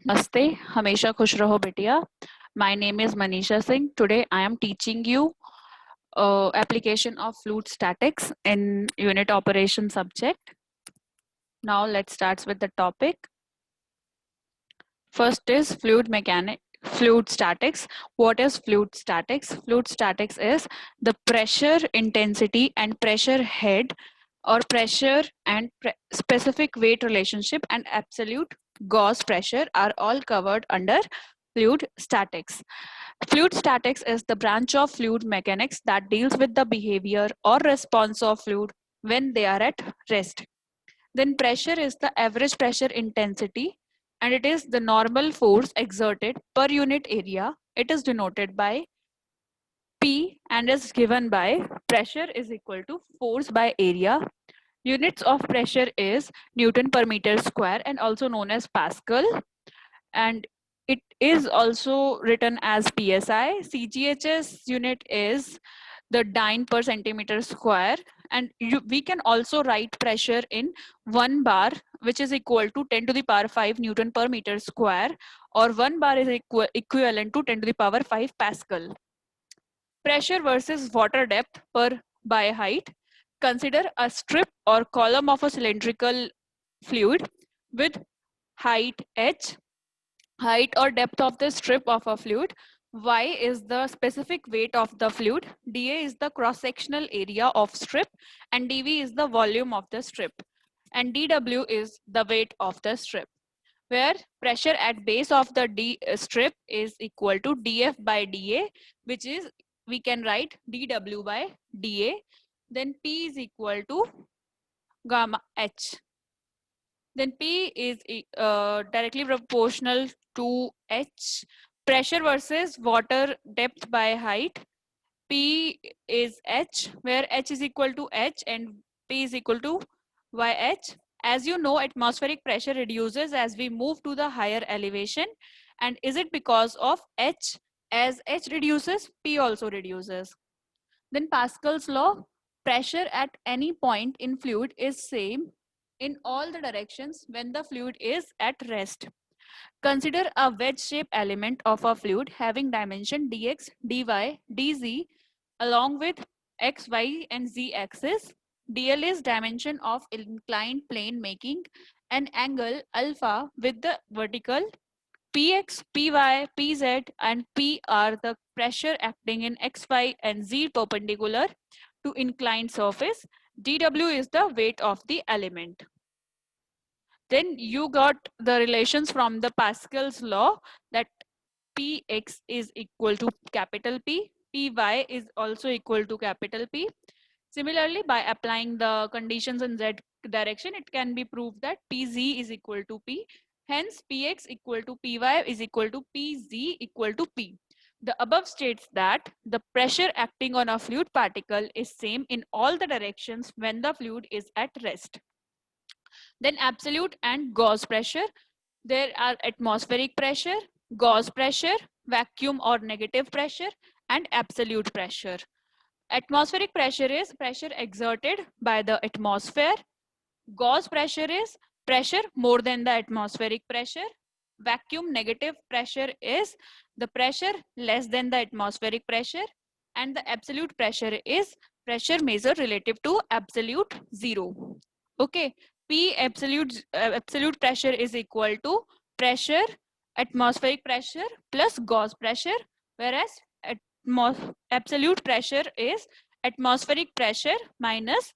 Namaste, Hamesha Khush Raho Betiya. My name is Manisha Singh. Today I am teaching you application of fluid statics in unit operation subject. Now let's start with the topic. First is fluid statics. What is fluid statics? Fluid statics is the pressure intensity and pressure head or pressure and specific weight relationship and absolute Gauss pressure are all covered under fluid statics. Fluid statics is the branch of fluid mechanics that deals with the behavior or response of fluid when they are at rest. Then pressure is the average pressure intensity and it is the normal force exerted per unit area. It is denoted by P and is given by pressure is equal to force by area. Units of pressure is Newton per meter square and also known as Pascal, and it is also written as PSI. CGHS unit is the dyne per centimeter square, and we can also write pressure in 1 bar, which is equal to 10 to the power 5 Newton per meter square, or 1 bar is equivalent to 10 to the power 5 Pascal. Pressure versus water depth per by height. Consider a strip or column of a cylindrical fluid with height h. Height or depth of the strip of a fluid. Y is the specific weight of the fluid. dA is the cross-sectional area of strip and dV is the volume of the strip. And dW is the weight of the strip, where pressure at base of the D strip is equal to dF by dA, which is we can write dW by dA. Then P is equal to gamma H. Then P is directly proportional to H. Pressure versus water depth by height. P is H, where H is equal to H and P is equal to YH. As you know, atmospheric pressure reduces as we move to the higher elevation. And is it because of H? As H reduces, P also reduces. Then Pascal's law, pressure at any point in fluid is same in all the directions when the fluid is at rest. Consider a wedge-shaped element of a fluid having dimension dx, dy, dz along with x, y and z axis. dl is dimension of inclined plane making an angle alpha with the vertical. Px, Py, Pz and P are the pressure acting in x, y and z perpendicular to inclined surface. dw is the weight of the element. Then you got the relations from the Pascal's law that Px is equal to capital P, Py is also equal to capital P. Similarly, by applying the conditions in z direction, it can be proved that Pz is equal to P. Hence, Px equal to Py is equal to Pz equal to P. The above states that the pressure acting on a fluid particle is same in all the directions when the fluid is at rest. Then absolute and Gauss pressure. There are atmospheric pressure, Gauss pressure, vacuum or negative pressure, and absolute pressure. Atmospheric pressure is pressure exerted by the atmosphere. Gauss pressure is pressure more than the atmospheric pressure. Vacuum negative pressure is the pressure less than the atmospheric pressure. And the absolute pressure is pressure measured relative to absolute zero. Okay, P absolute pressure is equal to pressure, atmospheric pressure plus Gauss pressure, whereas absolute pressure is atmospheric pressure minus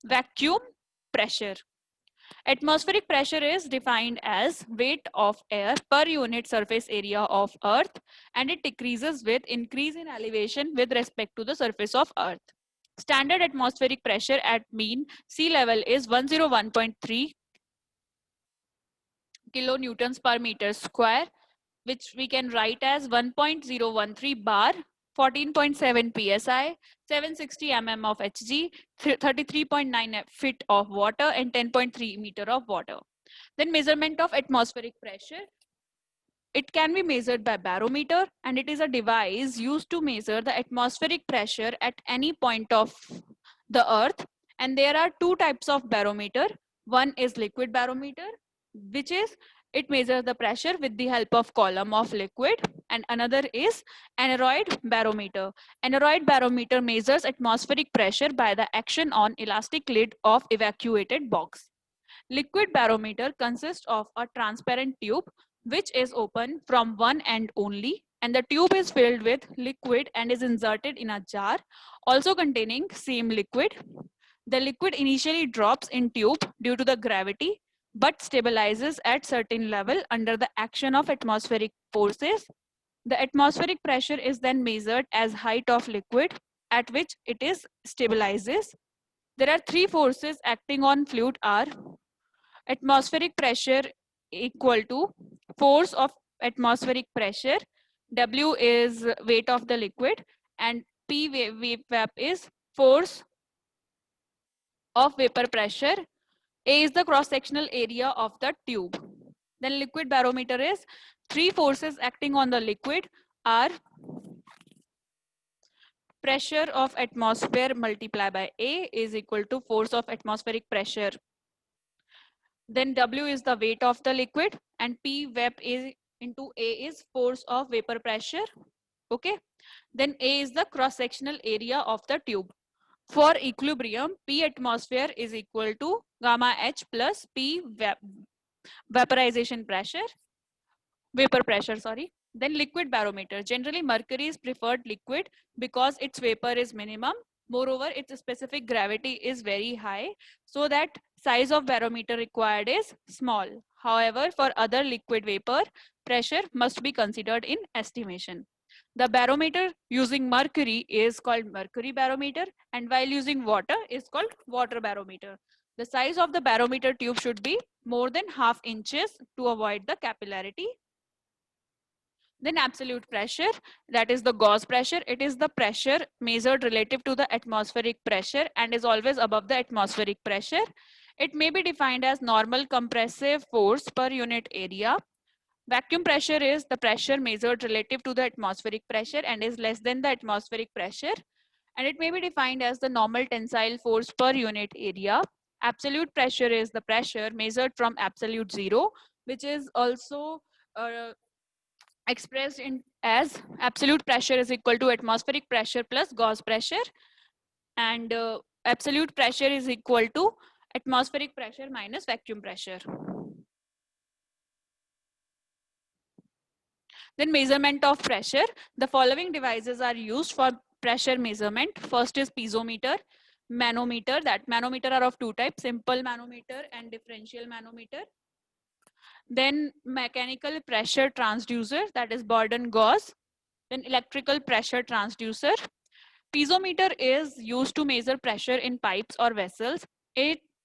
vacuum pressure. Atmospheric pressure is defined as weight of air per unit surface area of Earth, and it decreases with increase in elevation with respect to the surface of Earth. Standard atmospheric pressure at mean sea level is 101.3 kilonewtons per meter square, which we can write as 1.013 bar, 14.7 psi, 760 mm of Hg, 33.9 feet of water, and 10.3 meter of water. Then measurement of atmospheric pressure. It can be measured by barometer, and it is a device used to measure the atmospheric pressure at any point of the earth. And there are two types of barometer. One is liquid barometer, which is It measures the pressure with the help of column of liquid. And another is aneroid barometer. Aneroid barometer measures atmospheric pressure by the action on elastic lid of evacuated box. Liquid barometer consists of a transparent tube which is open from one end only, and the tube is filled with liquid and is inserted in a jar also containing same liquid. The liquid initially drops in tube due to the gravity but stabilizes at certain level under the action of atmospheric forces. The atmospheric pressure is then measured as height of liquid at which it is stabilizes. There are three forces acting on fluid are atmospheric pressure equal to force of atmospheric pressure, W is weight of the liquid, and P vap is force of vapor pressure. A is the cross-sectional area of the tube. Then liquid barometer is three forces acting on the liquid are pressure of atmosphere multiplied by A is equal to force of atmospheric pressure. Then W is the weight of the liquid and P vap is into A is force of vapor pressure. Okay. Then A is the cross-sectional area of the tube. For equilibrium, P atmosphere is equal to gamma H plus P vaporization pressure, vapor pressure, sorry. Then liquid barometer. Generally, mercury is preferred liquid because its vapor is minimum. Moreover, its specific gravity is very high, so that size of barometer required is small. However, for other liquid vapor, pressure must be considered in estimation. The barometer using mercury is called mercury barometer, and while using water is called water barometer. The size of the barometer tube should be more than ½ inches to avoid the capillarity. Then absolute pressure, that is the Gauss pressure. It is the pressure measured relative to the atmospheric pressure and is always above the atmospheric pressure. It may be defined as normal compressive force per unit area. Vacuum pressure is the pressure measured relative to the atmospheric pressure and is less than the atmospheric pressure. And it may be defined as the normal tensile force per unit area. Absolute pressure is the pressure measured from absolute zero, which is also expressed in as absolute pressure is equal to atmospheric pressure plus Gauss pressure, and absolute pressure is equal to atmospheric pressure minus vacuum pressure. Then measurement of pressure. The following devices are used for pressure measurement. First is piezometer, manometer. That manometer are of two types, simple manometer and differential manometer. Then mechanical pressure transducer, that is Bourdon-Gauss. Then electrical pressure transducer. Piezometer is used to measure pressure in pipes or vessels.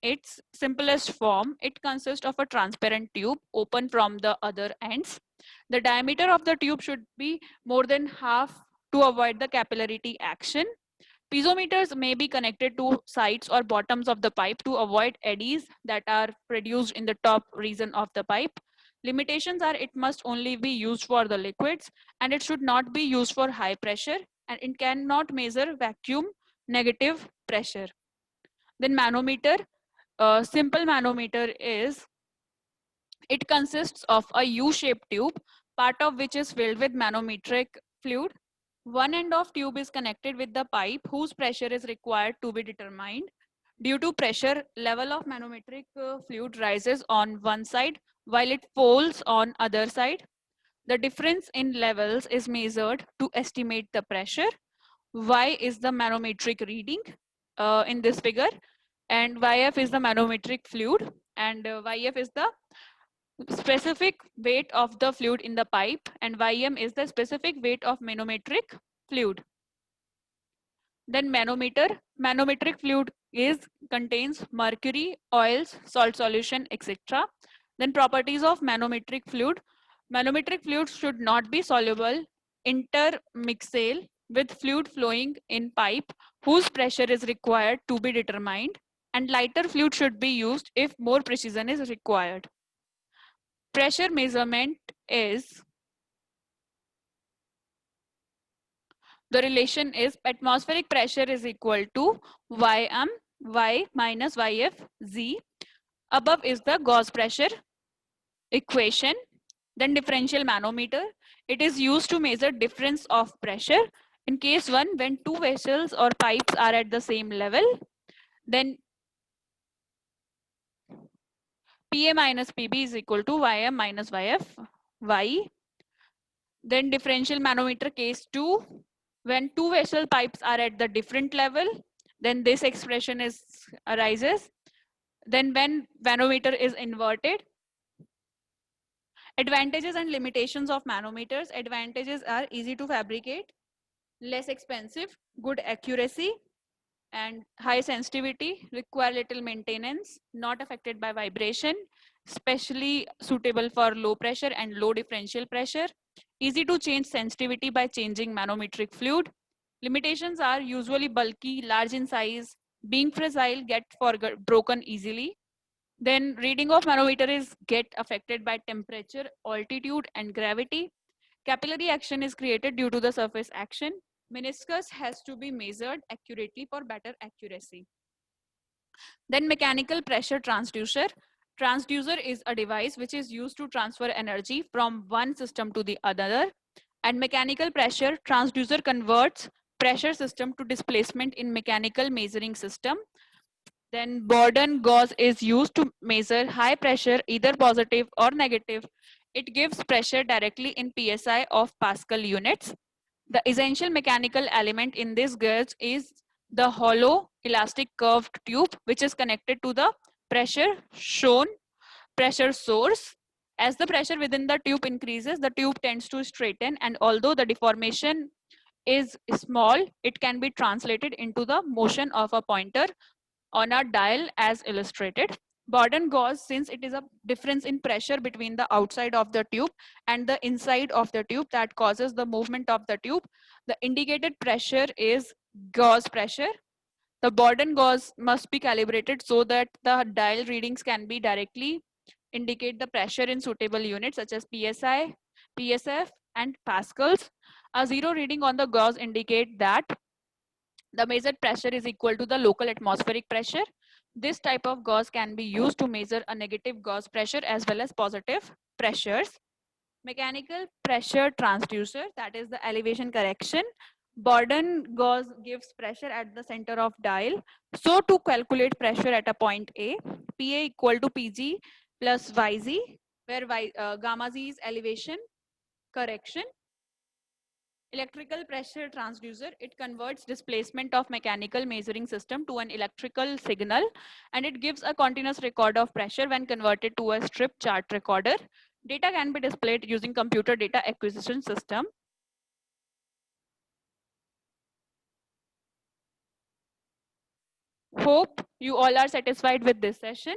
Its simplest form, it consists of a transparent tube open from the other ends. The diameter of the tube should be more than half to avoid the capillarity action. Piezometers may be connected to sides or bottoms of the pipe to avoid eddies that are produced in the top region of the pipe. Limitations are it must only be used for the liquids and it should not be used for high pressure, and it cannot measure vacuum negative pressure. Then manometer, simple manometer is, it consists of a U-shaped tube, part of which is filled with manometric fluid. One end of tube is connected with the pipe whose pressure is required to be determined. Due to pressure, level of manometric fluid rises on one side while it falls on other side. The difference in levels is measured to estimate the pressure. Y is the manometric reading in this figure, and YF is the manometric fluid, and YF is the specific weight of the fluid in the pipe, and Ym is the specific weight of manometric fluid. Then manometer, manometric fluid is contains mercury, oils, salt solution, etc. Then properties of manometric fluid. Manometric fluid should not be soluble intermixal with fluid flowing in pipe whose pressure is required to be determined, and lighter fluid should be used if more precision is required. Pressure measurement is, the relation is atmospheric pressure is equal to Ym Y minus Yf Z. Above is the Gauss pressure. equation. Then differential manometer. It is used to measure difference of pressure. In case 1, when two vessels or pipes are at the same level, then PA minus PB is equal to YM minus YF Y. Then differential manometer case 2, when two vessel pipes are at the different level, then this expression is arises. Then when manometer is inverted. Advantages and limitations of manometers. Advantages are easy to fabricate, less expensive, good accuracy, and high sensitivity, require little maintenance, not affected by vibration, especially suitable for low pressure and low differential pressure, easy to change sensitivity by changing manometric fluid. Limitations are usually bulky, large in size, being fragile, get broken easily. Then reading of manometer is get affected by temperature, altitude, and gravity. Capillary action is created due to the surface action. Meniscus has to be measured accurately for better accuracy. Then mechanical pressure transducer. Transducer is a device which is used to transfer energy from one system to the other. And mechanical pressure transducer converts pressure system to displacement in mechanical measuring system. Then Bourdon gauge is used to measure high pressure, either positive or negative. It gives pressure directly in PSI of Pascal units. The essential mechanical element in this gauge is the hollow elastic curved tube, which is connected to the pressure source. As the pressure within the tube increases, the tube tends to straighten, and although the deformation is small, it can be translated into the motion of a pointer on a dial as illustrated. Bourdon gauge, since it is a difference in pressure between the outside of the tube and the inside of the tube that causes the movement of the tube, the indicated pressure is gauge pressure. The Bourdon gauge must be calibrated so that the dial readings can be directly indicate the pressure in suitable units such as PSI, PSF, and pascals. A zero reading on the gauge indicate that the measured pressure is equal to the local atmospheric pressure. This type of gauge can be used to measure a negative gauge pressure as well as positive pressures. Mechanical pressure transducer, that is the elevation correction. Bourdon gauge gives pressure at the center of dial. So to calculate pressure at a point A, PA equal to PG plus YZ, where gamma Z is elevation correction. Electrical pressure transducer, it converts displacement of mechanical measuring system to an electrical signal, and it gives a continuous record of pressure when converted to a strip chart recorder. Data can be displayed using computer data acquisition system. Hope you all are satisfied with this session.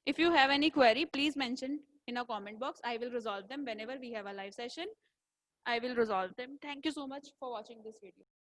If you have any query, please mention in a comment box. I will resolve them whenever we have a live session. I will resolve them. Thank you so much for watching this video.